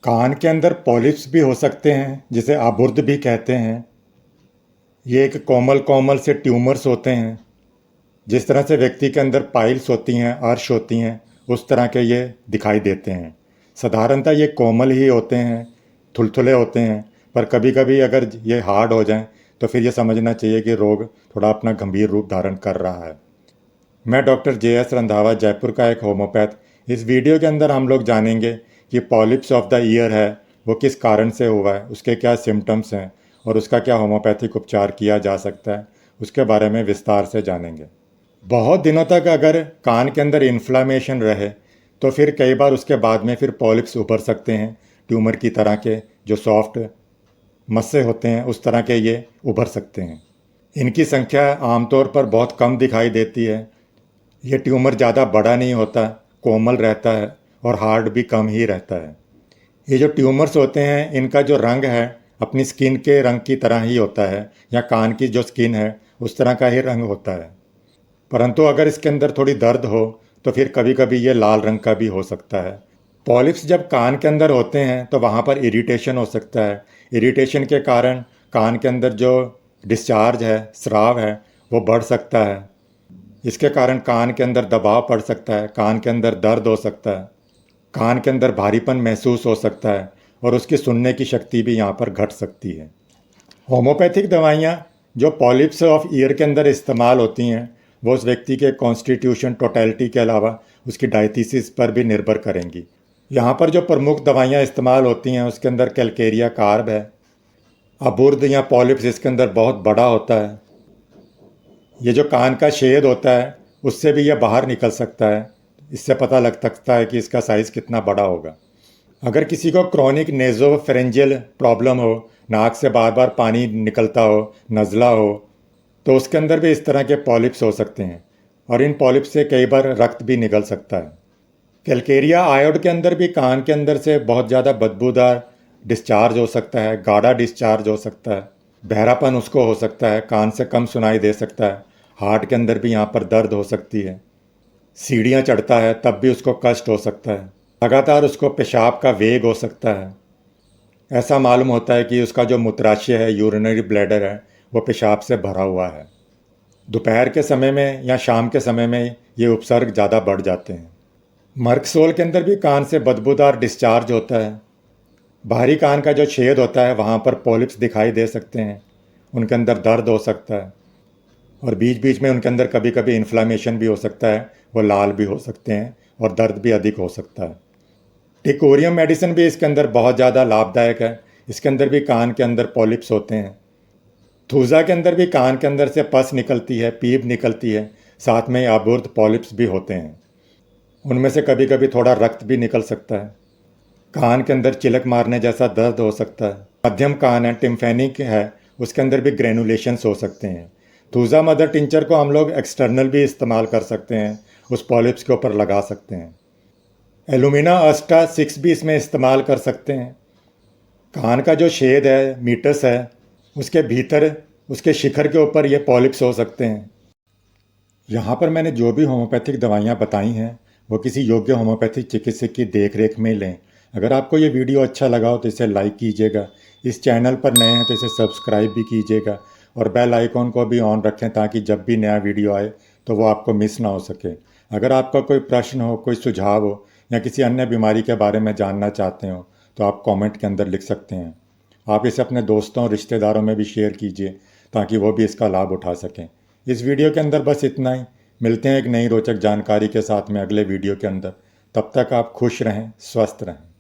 कान के अंदर पॉलिप्स भी हो सकते हैं, जिसे आबुर्द भी कहते हैं। ये एक कोमल कोमल से ट्यूमर्स होते हैं। जिस तरह से व्यक्ति के अंदर पाइल्स होती हैं, अर्श होती हैं, उस तरह के ये दिखाई देते हैं। साधारणतः ये कोमल ही होते हैं, थुलथुले होते हैं, पर कभी कभी अगर ये हार्ड हो जाएं तो फिर ये समझना चाहिए कि रोग थोड़ा अपना गंभीर रूप धारण कर रहा है। मैं डॉक्टर JS रंधावा, जयपुर का एक होम्योपैथ। इस वीडियो के अंदर हम लोग जानेंगे कि पॉलिप्स ऑफ द ईयर है वो किस कारण से हुआ है, उसके क्या सिम्टम्स हैं और उसका क्या होम्योपैथिक उपचार किया जा सकता है, उसके बारे में विस्तार से जानेंगे। बहुत दिनों तक अगर कान के अंदर इन्फ्लामेशन रहे तो फिर कई बार उसके बाद में फिर पॉलिप्स उभर सकते हैं। ट्यूमर की तरह के जो सॉफ्ट मस्से होते हैं उस तरह के ये उभर सकते हैं। इनकी संख्या आमतौर पर बहुत कम दिखाई देती है। ये ट्यूमर ज़्यादा बड़ा नहीं होता, कोमल रहता है और हार्ड भी कम ही रहता है। ये जो ट्यूमर्स होते हैं इनका जो रंग है अपनी स्किन के रंग की तरह ही होता है, या कान की जो स्किन है उस तरह का ही रंग होता है। परंतु अगर इसके अंदर थोड़ी दर्द हो तो फिर कभी कभी ये लाल रंग का भी हो सकता है। पॉलिप्स जब कान के अंदर होते हैं तो वहाँ पर इरिटेशन हो सकता है। इरिटेशन के कारण कान के अंदर जो डिस्चार्ज है, स्राव है, वो बढ़ सकता है। इसके कारण कान के अंदर दबाव पड़ सकता है, कान के अंदर दर्द हो सकता है, कान के अंदर भारीपन महसूस हो सकता है और उसकी सुनने की शक्ति भी यहाँ पर घट सकती है। होम्योपैथिक दवाइयाँ जो पॉलिप्स ऑफ ईयर के अंदर इस्तेमाल होती हैं वो उस व्यक्ति के कॉन्स्टिट्यूशन टोटलिटी के अलावा उसकी डायथिसिस पर भी निर्भर करेंगी। यहाँ पर जो प्रमुख दवाइयाँ इस्तेमाल होती हैं उसके अंदर कैलकेरिया कार्ब है। अबुर्द या पॉलिप्स इसके अंदर बहुत बड़ा होता है। ये जो कान का छेद होता है उससे भी ये बाहर निकल सकता है। इससे पता लग सकता है कि इसका साइज़ कितना बड़ा होगा। अगर किसी को क्रॉनिक नेज़ोफेरेंजियल प्रॉब्लम हो, नाक से बार बार पानी निकलता हो, नज़ला हो, तो उसके अंदर भी इस तरह के पॉलिप्स हो सकते हैं और इन पॉलिप्स से कई बार रक्त भी निकल सकता है। कैलकेरिया आयोड के अंदर भी कान के अंदर से बहुत ज़्यादा बदबूदार डिस्चार्ज हो सकता है, गाढ़ा डिस्चार्ज हो सकता है, बहरापन उसको हो सकता है, कान से कम सुनाई दे सकता है। हार्ट के अंदर भी यहाँ पर दर्द हो सकती है। सीढ़ियाँ चढ़ता है तब भी उसको कष्ट हो सकता है। लगातार उसको पेशाब का वेग हो सकता है। ऐसा मालूम होता है कि उसका जो मूत्राशय है, यूरिनरी ब्लैडर है, वो पेशाब से भरा हुआ है। दोपहर के समय में या शाम के समय में ये उपसर्ग ज़्यादा बढ़ जाते हैं। मर्कसोल के अंदर भी कान से बदबूदार डिस्चार्ज होता है। बाहरी कान का जो छेद होता है वहाँ पर पॉलिप्स दिखाई दे सकते हैं। उनके अंदर दर्द हो सकता है और बीच बीच में उनके अंदर कभी कभी इन्फ्लामेशन भी हो सकता है, वो लाल भी हो सकते हैं और दर्द भी अधिक हो सकता है। टिकोरियम मेडिसिन भी इसके अंदर बहुत ज़्यादा लाभदायक है। इसके अंदर भी कान के अंदर पॉलिप्स होते हैं। थूजा के अंदर भी कान के अंदर से पस निकलती है, पीप निकलती है, साथ में अबुर्द पॉलिप्स भी होते हैं। उनमें से कभी कभी थोड़ा रक्त भी निकल सकता है। कान के अंदर चिलक मारने जैसा दर्द हो सकता है। मध्यम कान है, टिम्फेनिक है, उसके अंदर भी ग्रेनुलेशंस हो सकते हैं। थूजा मदर टिंचर को हम लोग एक्सटर्नल भी इस्तेमाल कर सकते हैं, उस पॉलिप्स के ऊपर लगा सकते हैं। एलुमिना अस्टा 6 भी इसमें इस्तेमाल कर सकते हैं। कान का जो छेद है, मीटस है, उसके भीतर उसके शिखर के ऊपर ये पॉलिप्स हो सकते हैं। यहाँ पर मैंने जो भी होम्योपैथिक दवाइयाँ बताई हैं वो किसी योग्य होम्योपैथिक चिकित्सक की देखरेख में लें। अगर आपको ये वीडियो अच्छा लगा हो तो इसे लाइक कीजिएगा। इस चैनल पर नए हैं तो इसे सब्सक्राइब भी कीजिएगा और बेल आइकॉन को भी ऑन रखें ताकि जब भी नया वीडियो आए तो वो आपको मिस ना हो सके। अगर आपका कोई प्रश्न हो, कोई सुझाव हो या किसी अन्य बीमारी के बारे में जानना चाहते हो तो आप कमेंट के अंदर लिख सकते हैं। आप इसे अपने दोस्तों और रिश्तेदारों में भी शेयर कीजिए ताकि वो भी इसका लाभ उठा सकें। इस वीडियो के अंदर बस इतना ही। मिलते हैं एक नई रोचक जानकारी के साथ में अगले वीडियो के अंदर। तब तक आप खुश रहें, स्वस्थ रहें।